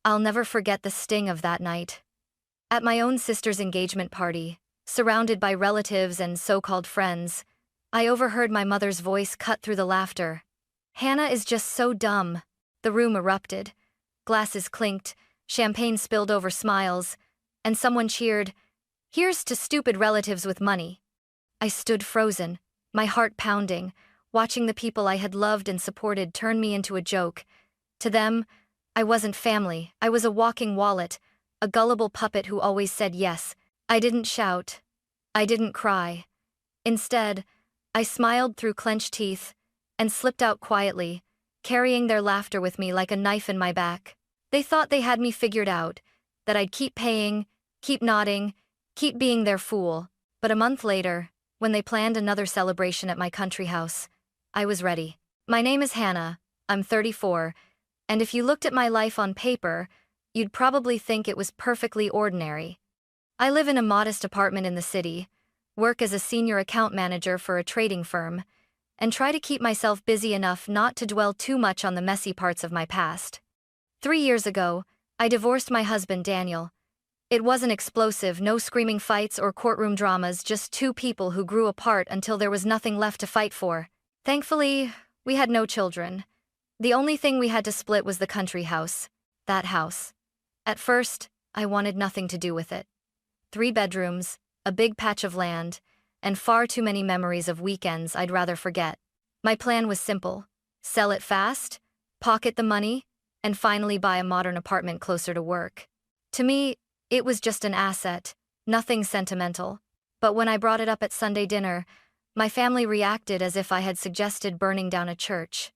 I'll never forget the sting of that night. At my own sister's engagement party, surrounded by relatives and so-called friends, I overheard my mother's voice cut through the laughter. "Hannah is just so dumb." The room erupted. Glasses clinked, champagne spilled over smiles, and someone cheered, "Here's to stupid relatives with money." I stood frozen, my heart pounding, watching the people I had loved and supported turn me into a joke. To them, I wasn't family, I was a walking wallet, a gullible puppet who always said yes. I didn't shout. I didn't cry. Instead, I smiled through clenched teeth and slipped out quietly, carrying their laughter with me like a knife in my back. They thought they had me figured out, that I'd keep paying, keep nodding, keep being their fool. But a month later, when they planned another celebration at my country house, I was ready. My name is Hannah, I'm 34, and if you looked at my life on paper, you'd probably think it was perfectly ordinary. I live in a modest apartment in the city, work as a senior account manager for a trading firm, and try to keep myself busy enough not to dwell too much on the messy parts of my past. 3 years ago, I divorced my husband Daniel. It wasn't explosive, no screaming fights or courtroom dramas, just two people who grew apart until there was nothing left to fight for. Thankfully, we had no children. The only thing we had to split was the country house. That house. At first, I wanted nothing to do with it. 3 bedrooms, a big patch of land, and far too many memories of weekends I'd rather forget. My plan was simple: sell it fast, pocket the money, and finally buy a modern apartment closer to work. To me, it was just an asset, nothing sentimental. But when I brought it up at Sunday dinner, my family reacted as if I had suggested burning down a church.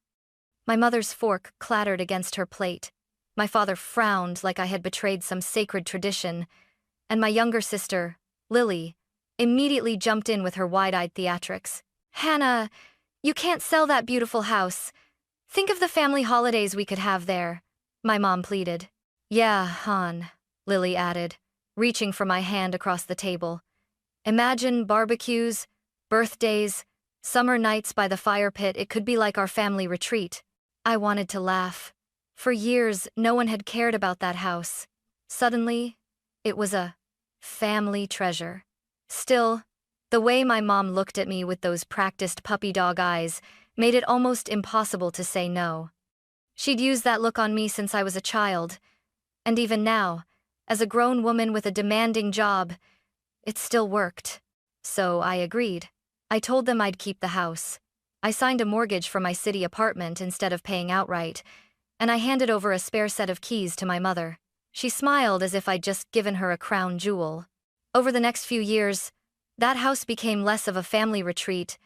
My mother's fork clattered against her plate. My father frowned like I had betrayed some sacred tradition, and my younger sister, Lily, immediately jumped in with her wide-eyed theatrics. "Hannah, you can't sell that beautiful house. Think of the family holidays we could have there," my mom pleaded. "Yeah, hon," Lily added, reaching for my hand across the table. "Imagine barbecues, birthdays, summer nights by the fire pit. It could be like our family retreat." I wanted to laugh. For years, no one had cared about that house. Suddenly, it was a family treasure. Still, the way my mom looked at me with those practiced puppy dog eyes made it almost impossible to say no. She'd used that look on me since I was a child, and even now, as a grown woman with a demanding job, it still worked. So I agreed. I told them I'd keep the house. I signed a mortgage for my city apartment instead of paying outright, and I handed over a spare set of keys to my mother. She smiled as if I'd just given her a crown jewel. Over the next few years, that house became less of a family retreat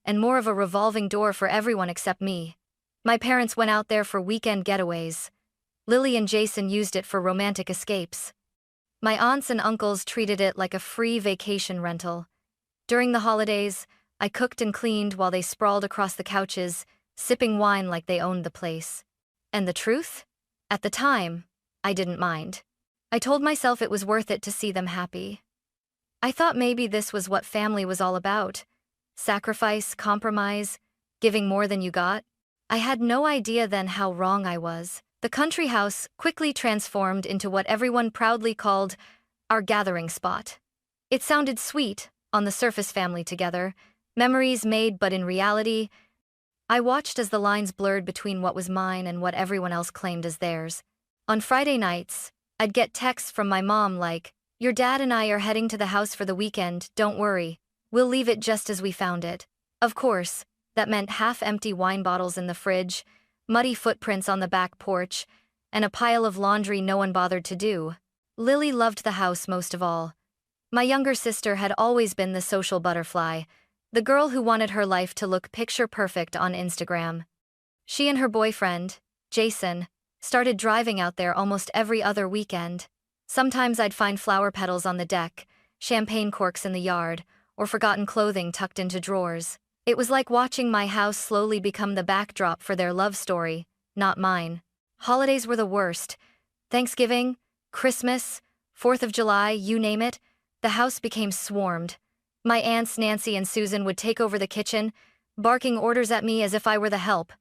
and more of a revolving door for everyone except me. My parents went out there for weekend getaways. Lily and Jason used it for romantic escapes. My aunts and uncles treated it like a free vacation rental. During the holidays, I cooked and cleaned while they sprawled across the couches, sipping wine like they owned the place. And the truth? At the time, I didn't mind. I told myself it was worth it to see them happy. I thought maybe this was what family was all about. Sacrifice, compromise, giving more than you got. I had no idea then how wrong I was. The country house quickly transformed into what everyone proudly called our gathering spot. It sounded sweet, on the surface, family together, memories made, but in reality, I watched as the lines blurred between what was mine and what everyone else claimed as theirs. On Friday nights, I'd get texts from my mom like, "Your dad and I are heading to the house for the weekend, don't worry. We'll leave it just as we found it." Of course, that meant half-empty wine bottles in the fridge, muddy footprints on the back porch, and a pile of laundry no one bothered to do. Lily loved the house most of all. My younger sister had always been the social butterfly, the girl who wanted her life to look picture-perfect on Instagram. She and her boyfriend, Jason, started driving out there almost every other weekend. Sometimes I'd find flower petals on the deck, champagne corks in the yard, or forgotten clothing tucked into drawers. It was like watching my house slowly become the backdrop for their love story, not mine. Holidays were the worst. Thanksgiving, Christmas, 4th of July, you name it, the house became swarmed. My aunts Nancy and Susan would take over the kitchen, barking orders at me as if I were the help.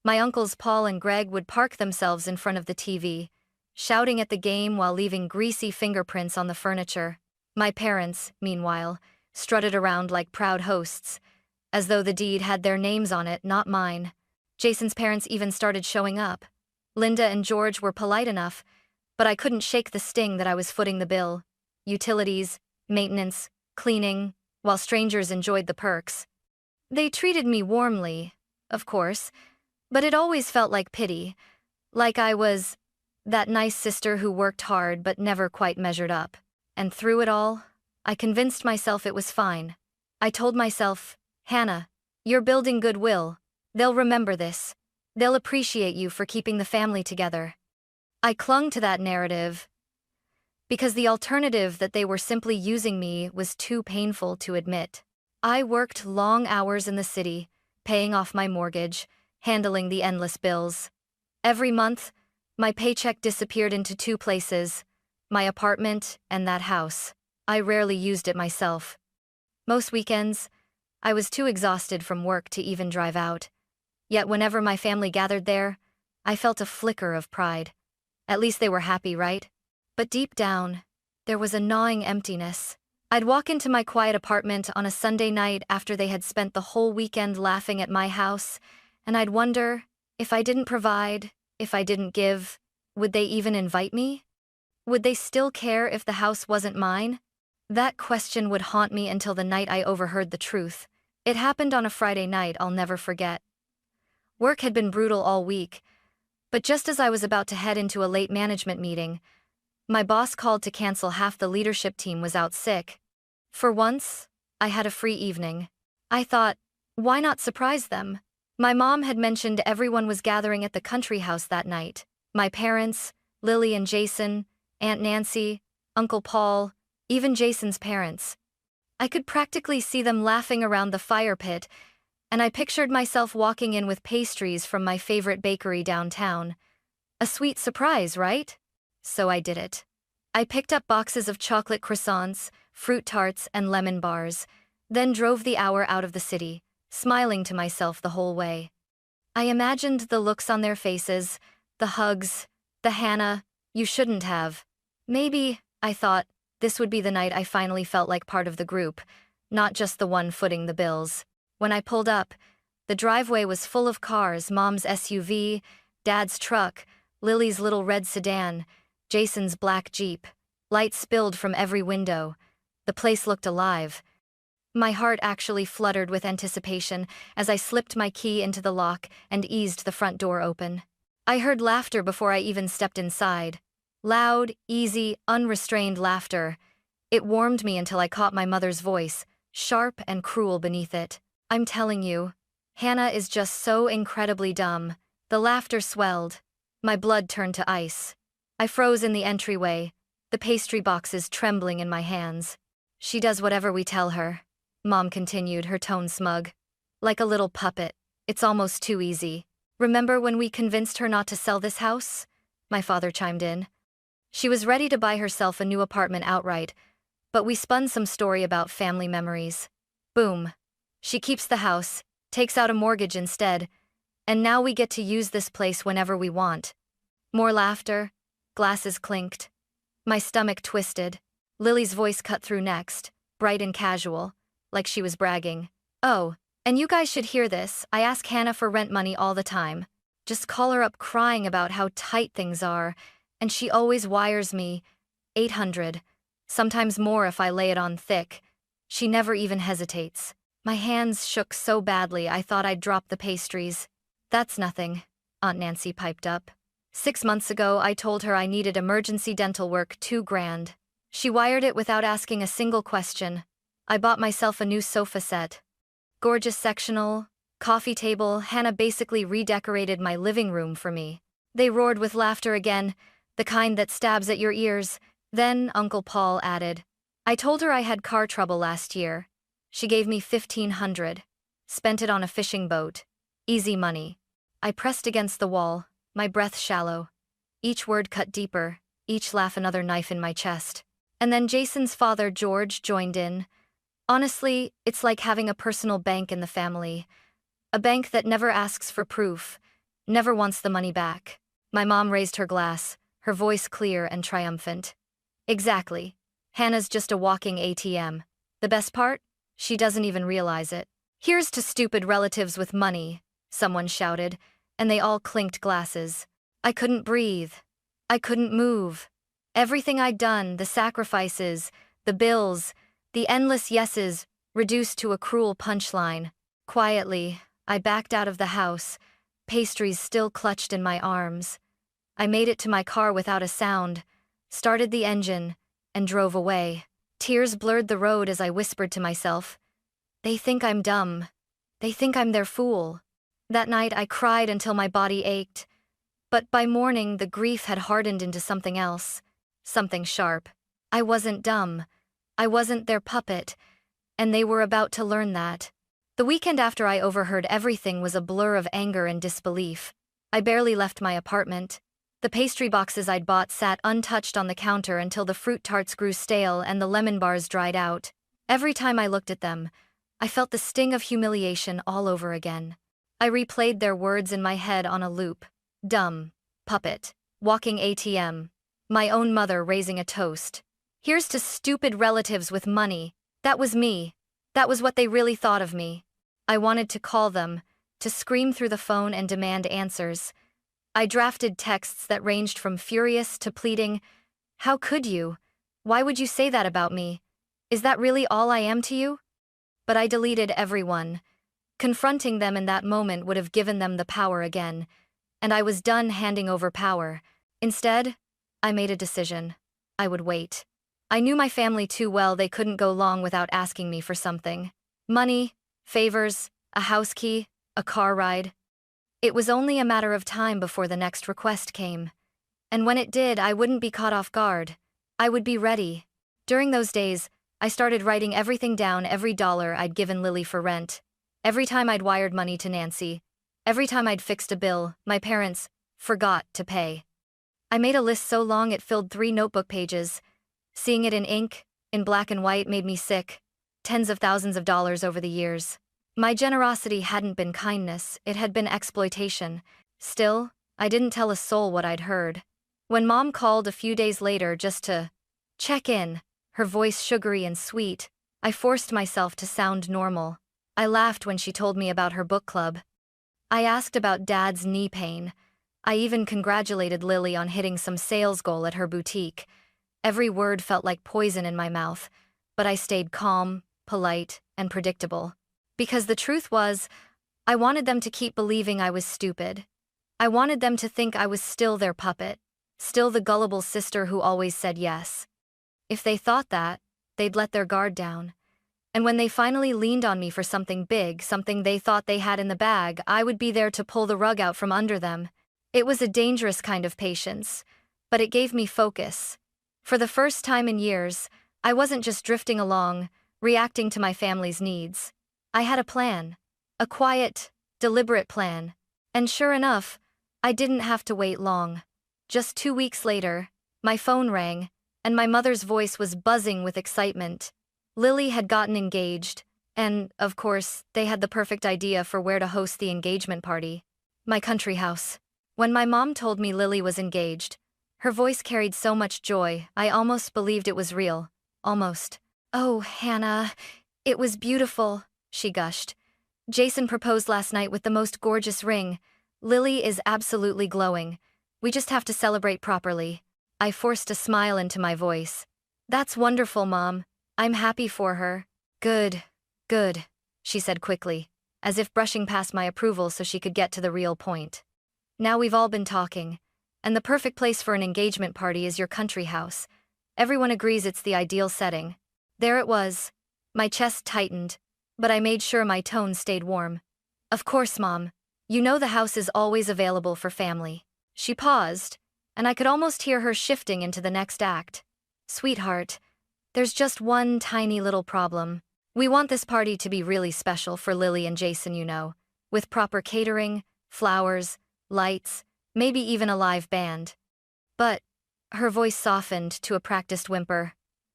My uncles Paul and Greg would park themselves in front of the TV, shouting at the game while leaving greasy fingerprints on the furniture. My parents, meanwhile, strutted around like proud hosts, as though the deed had their names on it, not mine. Jason's parents even started showing up. Linda and George were polite enough, but I couldn't shake the sting that I was footing the bill. Utilities, maintenance, cleaning, while strangers enjoyed the perks. They treated me warmly, of course, but it always felt like pity, like I was that nice sister who worked hard but never quite measured up. And through it all, I convinced myself it was fine. I told myself, Hannah, you're building goodwill. They'll remember this. They'll appreciate you for keeping the family together. I clung to that narrative because the alternative that they were simply using me was too painful to admit. I worked long hours in the city, paying off my mortgage, handling the endless bills. Every month, my paycheck disappeared into two places, my apartment and that house. I rarely used it myself. Most weekends, I was too exhausted from work to even drive out. Yet whenever my family gathered there, I felt a flicker of pride. At least they were happy, right? But deep down, there was a gnawing emptiness. I'd walk into my quiet apartment on a Sunday night after they had spent the whole weekend laughing at my house, and I'd wonder, if I didn't provide, if I didn't give, would they even invite me? Would they still care if the house wasn't mine? That question would haunt me until the night I overheard the truth. It happened on a Friday night I'll never forget. Work had been brutal all week, but just as I was about to head into a late management meeting, my boss called to cancel. Half the leadership team was out sick. For once, I had a free evening. I thought, why not surprise them? My mom had mentioned everyone was gathering at the country house that night. My parents, Lily and Jason, Aunt Nancy, Uncle Paul, even Jason's parents. I could practically see them laughing around the fire pit, and I pictured myself walking in with pastries from my favorite bakery downtown. A sweet surprise, right? So I did it. I picked up boxes of chocolate croissants, fruit tarts, and lemon bars, then drove the hour out of the city, smiling to myself the whole way. I imagined the looks on their faces, the hugs, the Hannah, you shouldn't have. Maybe, I thought, this would be the night I finally felt like part of the group, not just the one footing the bills. When I pulled up, the driveway was full of cars, Mom's SUV, Dad's truck, Lily's little red sedan, Jason's black Jeep. Light spilled from every window. The place looked alive. My heart actually fluttered with anticipation as I slipped my key into the lock and eased the front door open. I heard laughter before I even stepped inside. Loud, easy, unrestrained laughter. It warmed me until I caught my mother's voice, sharp and cruel beneath it. I'm telling you, Hannah is just so incredibly dumb. The laughter swelled. My blood turned to ice. I froze in the entryway, the pastry boxes trembling in my hands. She does whatever we tell her, Mom continued, her tone smug. Like a little puppet. It's almost too easy. Remember when we convinced her not to sell this house? My father chimed in. She was ready to buy herself a new apartment outright, but we spun some story about family memories. Boom. She keeps the house, takes out a mortgage instead, and now we get to use this place whenever we want. More laughter, glasses clinked. My stomach twisted. Lily's voice cut through next, bright and casual, like she was bragging. Oh, and you guys should hear this, I ask Hannah for rent money all the time. Just call her up crying about how tight things are, and she always wires me $800, sometimes more if I lay it on thick. She never even hesitates. My hands shook so badly I thought I'd drop the pastries. That's nothing, Aunt Nancy piped up. 6 months ago I told her I needed emergency dental work, $2,000. She wired it without asking a single question. I bought myself a new sofa set. Gorgeous sectional, coffee table. Hannah basically redecorated my living room for me. They roared with laughter again, the kind that stabs at your ears. Then Uncle Paul added, I told her I had car trouble last year. She gave me $1,500. Spent it on a fishing boat. Easy money. I pressed against the wall, my breath shallow. Each word cut deeper, each laugh another knife in my chest. And then Jason's father, George, joined in. Honestly, it's like having a personal bank in the family. A bank that never asks for proof, never wants the money back. My mom raised her glass, her voice clear and triumphant. Exactly. Hannah's just a walking ATM. The best part? She doesn't even realize it. Here's to stupid relatives with money, someone shouted, and they all clinked glasses. I couldn't breathe. I couldn't move. Everything I'd done, the sacrifices, the bills, the endless yeses, reduced to a cruel punchline. Quietly, I backed out of the house, pastries still clutched in my arms. I made it to my car without a sound, started the engine, and drove away. Tears blurred the road as I whispered to myself, "They think I'm dumb. They think I'm their fool." That night I cried until my body ached, but by morning the grief had hardened into something else, something sharp. I wasn't dumb. I wasn't their puppet, and they were about to learn that. The weekend after I overheard everything was a blur of anger and disbelief. I barely left my apartment. The pastry boxes I'd bought sat untouched on the counter until the fruit tarts grew stale and the lemon bars dried out. Every time I looked at them, I felt the sting of humiliation all over again. I replayed their words in my head on a loop. Dumb, puppet, walking ATM, my own mother raising a toast. Here's to stupid relatives with money. That was me. That was what they really thought of me. I wanted to call them, to scream through the phone and demand answers. I drafted texts that ranged from furious to pleading, "How could you? Why would you say that about me? Is that really all I am to you?" But I deleted everyone. Confronting them in that moment would have given them the power again, and I was done handing over power. Instead, I made a decision. I would wait. I knew my family too well they couldn't go long without asking me for something. Money, favors, a house key, a car ride. It was only a matter of time before the next request came. And when it did, I wouldn't be caught off guard. I would be ready. During those days, I started writing everything down, every dollar I'd given Lily for rent, every time I'd wired money to Nancy, every time I'd fixed a bill my parents forgot to pay. I made a list so long it filled 3 notebook pages. Seeing it in ink, in black and white, made me sick. Tens of thousands of dollars over the years. My generosity hadn't been kindness, it had been exploitation. Still, I didn't tell a soul what I'd heard. When Mom called a few days later just to check in, her voice sugary and sweet, I forced myself to sound normal. I laughed when she told me about her book club. I asked about Dad's knee pain. I even congratulated Lily on hitting some sales goal at her boutique. Every word felt like poison in my mouth, but I stayed calm, polite, and predictable. Because the truth was, I wanted them to keep believing I was stupid. I wanted them to think I was still their puppet, still the gullible sister who always said yes. If they thought that, they'd let their guard down. And when they finally leaned on me for something big, something they thought they had in the bag, I would be there to pull the rug out from under them. It was a dangerous kind of patience, but it gave me focus. For the first time in years, I wasn't just drifting along, reacting to my family's needs. I had a plan. A quiet, deliberate plan. And sure enough, I didn't have to wait long. Just 2 weeks later, my phone rang, and my mother's voice was buzzing with excitement. Lily had gotten engaged, and, of course, they had the perfect idea for where to host the engagement party. My country house. When my mom told me Lily was engaged, her voice carried so much joy, I almost believed it was real. Almost. "Oh, Hannah, it was beautiful," she gushed. "Jason proposed last night with the most gorgeous ring. Lily is absolutely glowing. We just have to celebrate properly." I forced a smile into my voice. "That's wonderful, Mom. I'm happy for her." Good, she said quickly, as if brushing past my approval so she could get to the real point. "Now we've all been talking, and the perfect place for an engagement party is your country house. Everyone agrees it's the ideal setting." There it was. My chest tightened, but I made sure my tone stayed warm. "Of course, Mom. You know the house is always available for family." She paused, and I could almost hear her shifting into the next act. "Sweetheart, there's just one tiny little problem. We want this party to be really special for Lily and Jason, you know, with proper catering, flowers, lights, maybe even a live band. But," her voice softened to a practiced whimper,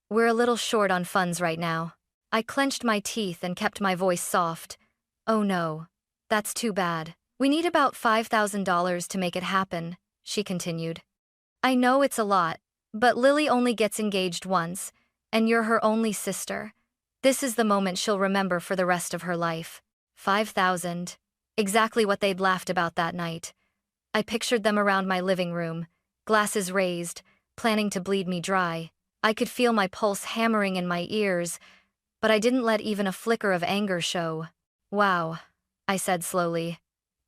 "we're a little short on funds right now." I clenched my teeth and kept my voice soft. "Oh no, that's too bad. We need about $5,000 to make it happen," she continued. I know it's a lot, but Lily only gets engaged once, and you're her only sister. This is the moment she'll remember for the rest of her life. 5,000. Exactly what they'd laughed about that night. I pictured them around my living room, glasses raised, planning to bleed me dry. I could feel my pulse hammering in my ears, but I didn't let even a flicker of anger show. Wow, I said slowly.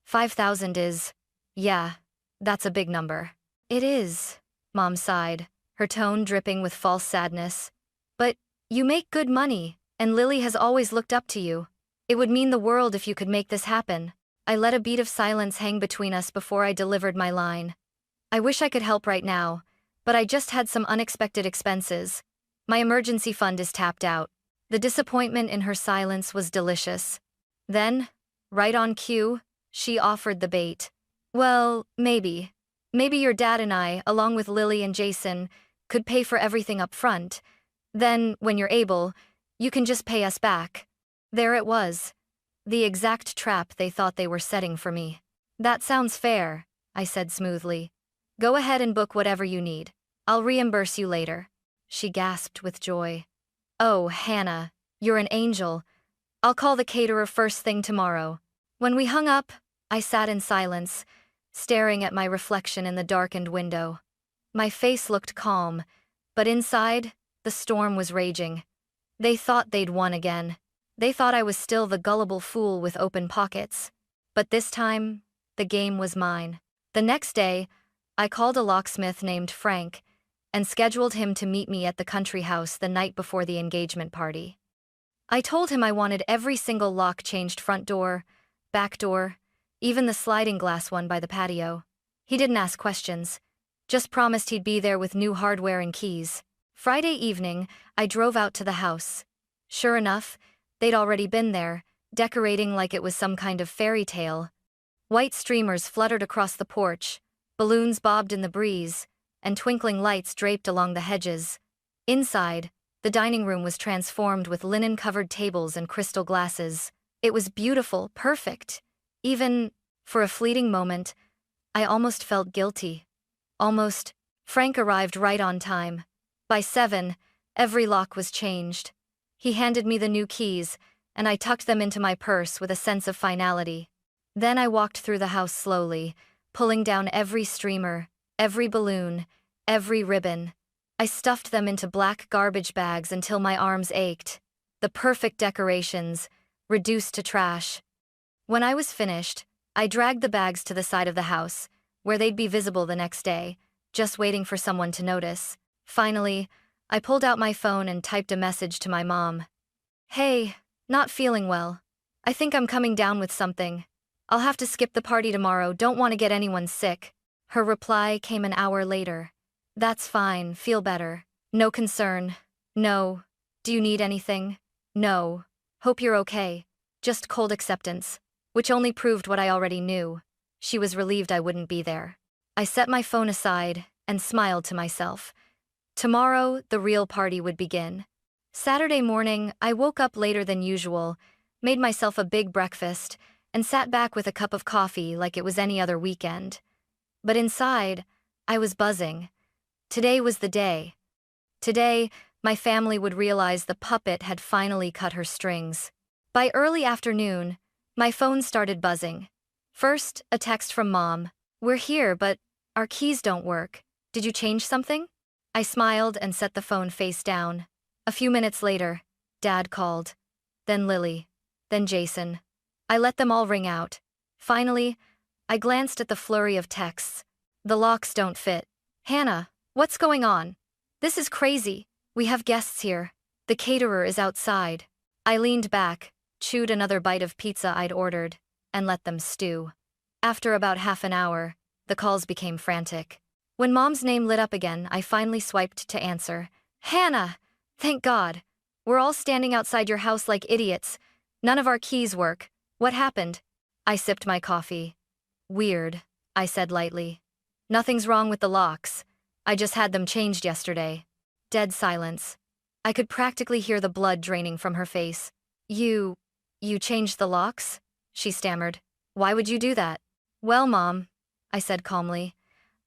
5,000 is, yeah, that's a big number. It is, Mom sighed, her tone dripping with false sadness. But you make good money, and Lily has always looked up to you. It would mean the world if you could make this happen. I let a beat of silence hang between us before I delivered my line. I wish I could help right now, but I just had some unexpected expenses. My emergency fund is tapped out. The disappointment in her silence was delicious. Then, right on cue, she offered the bait. Well, maybe. Maybe your dad and I, along with Lily and Jason, could pay for everything up front. Then, when you're able, you can just pay us back. There it was. The exact trap they thought they were setting for me. That sounds fair, I said smoothly. Go ahead and book whatever you need. I'll reimburse you later. She gasped with joy. Oh, Hannah, you're an angel. I'll call the caterer first thing tomorrow. When we hung up, I sat in silence, staring at my reflection in the darkened window. My face looked calm, but inside, the storm was raging. They thought they'd won again. They thought I was still the gullible fool with open pockets. But this time, the game was mine. The next day, I called a locksmith named Frank and scheduled him to meet me at the country house the night before the engagement party. I told him I wanted every single lock changed: front door, back door, even the sliding glass one by the patio. He didn't ask questions, just promised he'd be there with new hardware and keys. Friday evening, I drove out to the house. Sure enough, they'd already been there, decorating like it was some kind of fairy tale. White streamers fluttered across the porch, balloons bobbed in the breeze, and twinkling lights draped along the hedges. Inside, the dining room was transformed with linen-covered tables and crystal glasses. It was beautiful, perfect. Even, for a fleeting moment, I almost felt guilty. Almost. Frank arrived right on time. By 7, every lock was changed. He handed me the new keys, and I tucked them into my purse with a sense of finality. Then I walked through the house slowly, pulling down every streamer, every balloon, every ribbon. I stuffed them into black garbage bags until my arms ached. The perfect decorations, reduced to trash. When I was finished, I dragged the bags to the side of the house, where they'd be visible the next day, just waiting for someone to notice. Finally, I pulled out my phone and typed a message to my mom. Hey, not feeling well. I think I'm coming down with something. I'll have to skip the party tomorrow, don't want to get anyone sick. Her reply came an hour later. That's fine, feel better. No concern. No. Do you need anything? No. Hope you're okay. Just cold acceptance. Which only proved what I already knew. She was relieved I wouldn't be there. I set my phone aside and smiled to myself. Tomorrow, the real party would begin. Saturday morning, I woke up later than usual, made myself a big breakfast, and sat back with a cup of coffee like it was any other weekend. But inside, I was buzzing. Today was the day. Today, my family would realize the puppet had finally cut her strings. By early afternoon, my phone started buzzing. First, a text from Mom. We're here, but our keys don't work. Did you change something? I smiled and set the phone face down. A few minutes later, Dad called. Then Lily. Then Jason. I let them all ring out. Finally, I glanced at the flurry of texts. The locks don't fit. Hannah, what's going on? This is crazy. We have guests here. The caterer is outside. I leaned back, chewed another bite of pizza I'd ordered, and let them stew. After about half an hour, the calls became frantic. When Mom's name lit up again, I finally swiped to answer. Hannah! Thank God. We're all standing outside your house like idiots. None of our keys work. What happened? I sipped my coffee. Weird, I said lightly. Nothing's wrong with the locks. I just had them changed yesterday. Dead silence. I could practically hear the blood draining from her face. You changed the locks? She stammered. Why would you do that? Well, Mom, I said calmly.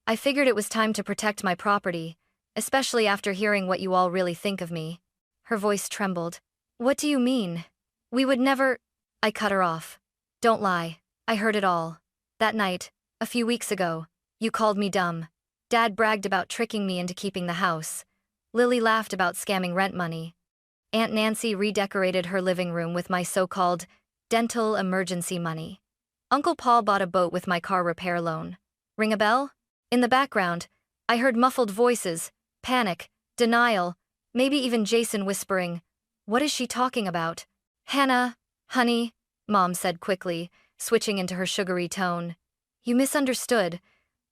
I figured it was time to protect my property, especially after hearing what you all really think of me. Her voice trembled. What do you mean? We would never. I cut her off. Don't lie. I heard it all. That night, a few weeks ago, you called me dumb. Dad bragged about tricking me into keeping the house. Lily laughed about scamming rent money. Aunt Nancy redecorated her living room with my so-called dental emergency money. Uncle Paul bought a boat with my car repair loan. Ring a bell? In the background, I heard muffled voices, panic, denial, maybe even Jason whispering, "What is she talking about?" "Hannah, honey," Mom said quickly, switching into her sugary tone. "You misunderstood.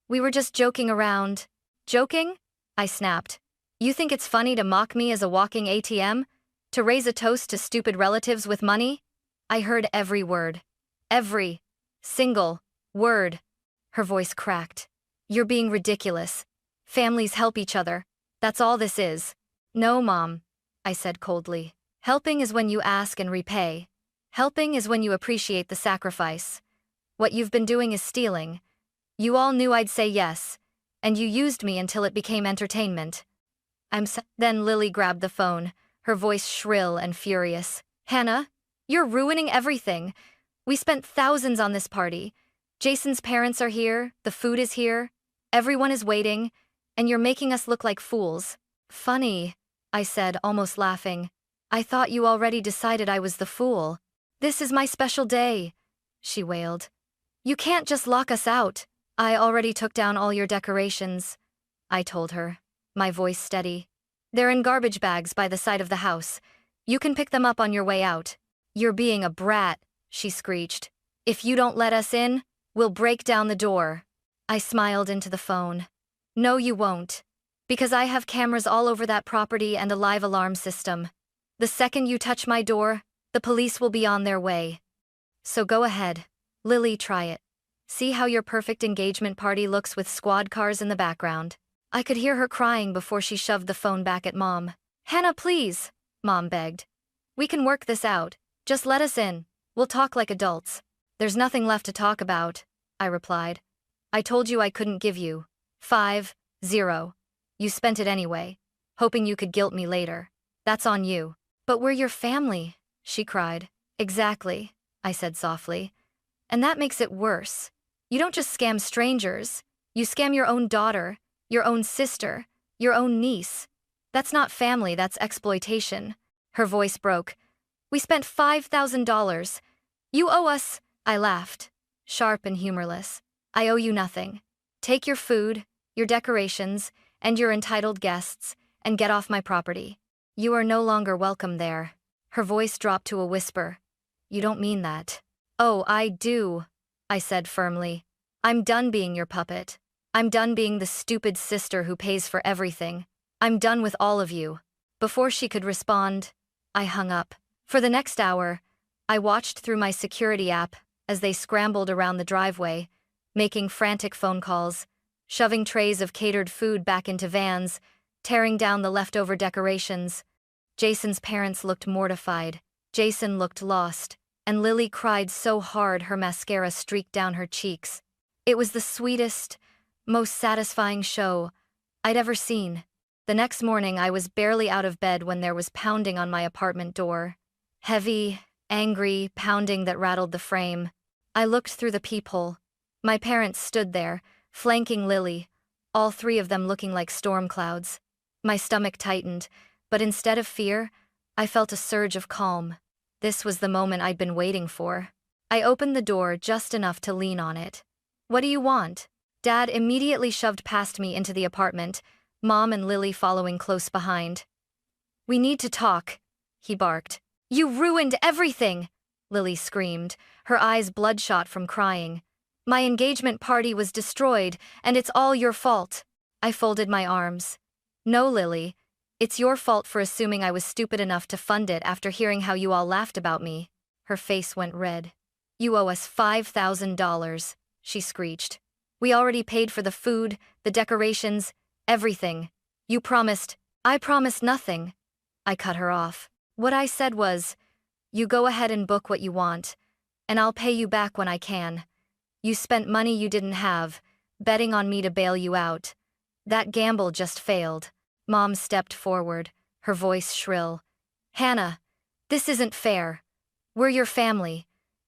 We were just joking around." "Joking?" I snapped. "You think it's funny to mock me as a walking ATM? To raise a toast to stupid relatives with money?" I heard every word. Every single word. Her voice cracked. "You're being ridiculous. Families help each other. That's all this is." "No, Mom," I said coldly. "Helping is when you ask and repay. Helping is when you appreciate the sacrifice. What you've been doing is stealing. You all knew I'd say yes, and you used me until it became entertainment." Then Lily grabbed the phone, her voice shrill and furious. "Hannah, you're ruining everything. We spent thousands on this party. Jason's parents are here, the food is here, everyone is waiting, and you're making us look like fools." "Funny," I said, almost laughing. "I thought you already decided I was the fool." "This is my special day," she wailed. "You can't just lock us out." "I already took down all your decorations," I told her, my voice steady. "They're in garbage bags by the side of the house. You can pick them up on your way out." "You're being a brat," she screeched. "If you don't let us in, we'll break down the door." I smiled into the phone. "No, you won't. Because I have cameras all over that property and a live alarm system. The second you touch my door, the police will be on their way. So go ahead. Lily, try it. See how your perfect engagement party looks with squad cars in the background." I could hear her crying before she shoved the phone back at Mom. "Hannah, please," Mom begged. "We can work this out. Just let us in. We'll talk like adults." "There's nothing left to talk about," I replied. "I told you I couldn't give you 5-0. You spent it anyway, hoping you could guilt me later. That's on you." "But we're your family," she cried. "Exactly," I said softly. "And that makes it worse. You don't just scam strangers. You scam your own daughter, your own sister, your own niece. That's not family, that's exploitation." Her voice broke. "We spent $5,000. You owe us." I laughed, sharp and humorless. "I owe you nothing. Take your food, your decorations, and your entitled guests, and get off my property. You are no longer welcome there." Her voice dropped to a whisper. "You don't mean that." "Oh, I do," I said firmly. "I'm done being your puppet. I'm done being the stupid sister who pays for everything. I'm done with all of you." Before she could respond, I hung up. For the next hour, I watched through my security app as they scrambled around the driveway, making frantic phone calls, shoving trays of catered food back into vans, tearing down the leftover decorations. Jason's parents looked mortified. Jason looked lost, and Lily cried so hard her mascara streaked down her cheeks. It was the sweetest, most satisfying show I'd ever seen. The next morning I was barely out of bed when there was pounding on my apartment door. Heavy, angry pounding that rattled the frame. I looked through the peephole. My parents stood there, flanking Lily, all three of them looking like storm clouds. My stomach tightened, but instead of fear, I felt a surge of calm. This was the moment I'd been waiting for. I opened the door just enough to lean on it. "What do you want?" Dad immediately shoved past me into the apartment, Mom and Lily following close behind. "We need to talk," he barked. "You ruined everything!" Lily screamed, her eyes bloodshot from crying. "My engagement party was destroyed, and it's all your fault." I folded my arms. "No, Lily. It's your fault for assuming I was stupid enough to fund it after hearing how you all laughed about me." Her face went red. "You owe us $5,000, she screeched. "We already paid for the food, the decorations, everything. You promised." "I promised nothing." I cut her off. "What I said was, you go ahead and book what you want, and I'll pay you back when I can. You spent money you didn't have, betting on me to bail you out. That gamble just failed. Mom stepped forward, her voice shrill. Hannah, this isn't fair. We're your family.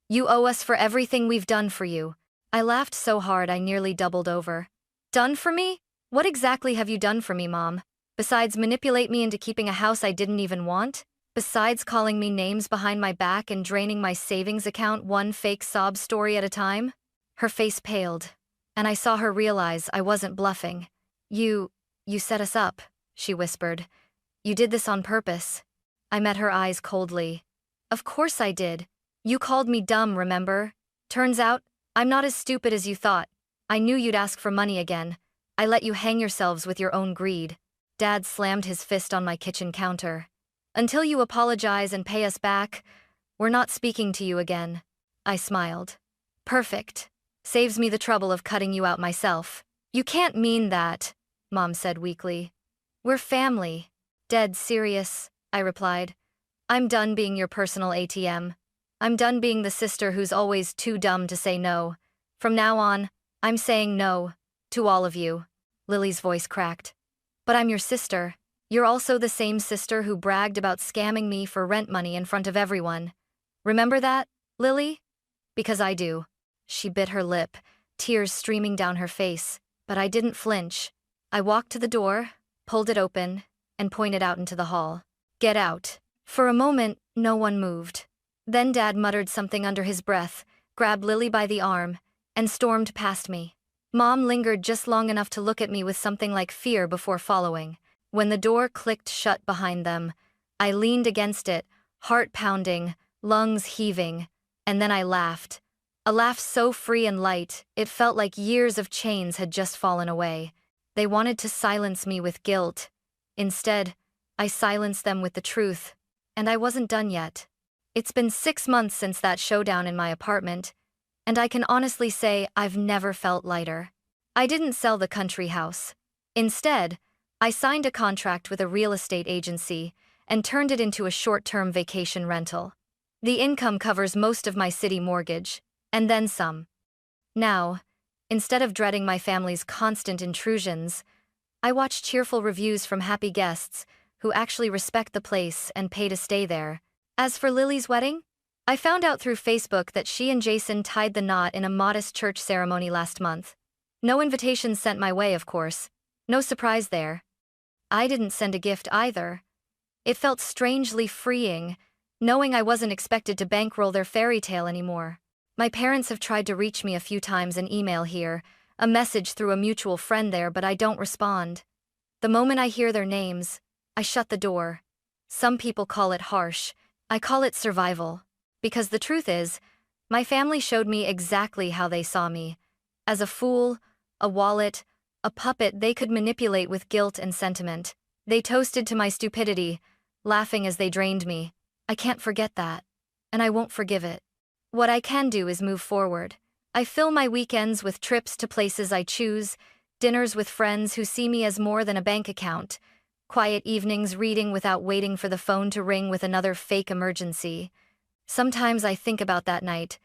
You owe us for everything we've done for you. I laughed so hard I nearly doubled over. Done for me? What exactly have you done for me, Mom? Besides manipulate me into keeping a house I didn't even want? Besides calling me names behind my back and draining my savings account one fake sob story at a time? Her face paled, and I saw her realize I wasn't bluffing. You set us up, she whispered. You did this on purpose. I met her eyes coldly. Of course I did. You called me dumb, remember? Turns out, I'm not as stupid as you thought. I knew you'd ask for money again. I let you hang yourselves with your own greed. Dad slammed his fist on my kitchen counter. Until you apologize and pay us back, we're not speaking to you again. I smiled. Perfect. Saves me the trouble of cutting you out myself. You can't mean that, Mom said weakly. We're family. Dead serious, I replied. I'm done being your personal ATM. I'm done being the sister who's always too dumb to say no. From now on, I'm saying no, to all of you. Lily's voice cracked. But I'm your sister. You're also the same sister who bragged about scamming me for rent money in front of everyone. Remember that, Lily? Because I do. She bit her lip, tears streaming down her face, but I didn't flinch. I walked to the door, pulled it open, and pointed out into the hall. Get out. For a moment, no one moved. Then Dad muttered something under his breath, grabbed Lily by the arm, and stormed past me. Mom lingered just long enough to look at me with something like fear before following. When the door clicked shut behind them, I leaned against it, heart pounding, lungs heaving, and then I laughed. A laugh so free and light, it felt like years of chains had just fallen away. They wanted to silence me with guilt. Instead, I silenced them with the truth, and I wasn't done yet. It's been 6 months since that showdown in my apartment, and I can honestly say I've never felt lighter. I didn't sell the country house. Instead, I signed a contract with a real estate agency and turned it into a short-term vacation rental. The income covers most of my city mortgage, and then some. Now, instead of dreading my family's constant intrusions, I watch cheerful reviews from happy guests who actually respect the place and pay to stay there. As for Lily's wedding, I found out through Facebook that she and Jason tied the knot in a modest church ceremony last month. No invitations sent my way, of course. No surprise there. I didn't send a gift either. It felt strangely freeing, knowing I wasn't expected to bankroll their fairy tale anymore. My parents have tried to reach me a few times, an email here, a message through a mutual friend there, but I don't respond. The moment I hear their names, I shut the door. Some people call it harsh. I call it survival. Because the truth is, my family showed me exactly how they saw me. As a fool, a wallet, a puppet they could manipulate with guilt and sentiment. They toasted to my stupidity, laughing as they drained me. I can't forget that, and I won't forgive it. What I can do is move forward. I fill my weekends with trips to places I choose, dinners with friends who see me as more than a bank account, quiet evenings reading without waiting for the phone to ring with another fake emergency. Sometimes I think about that night,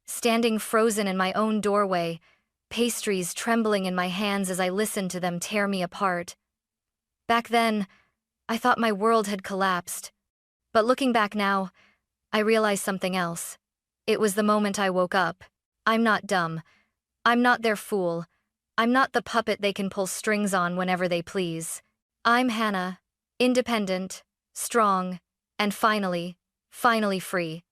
standing frozen in my own doorway, pastries trembling in my hands as I listened to them tear me apart. Back then, I thought my world had collapsed. But looking back now, I realized something else. It was the moment I woke up. I'm not dumb. I'm not their fool. I'm not the puppet they can pull strings on whenever they please. I'm Hannah, independent, strong, and finally free.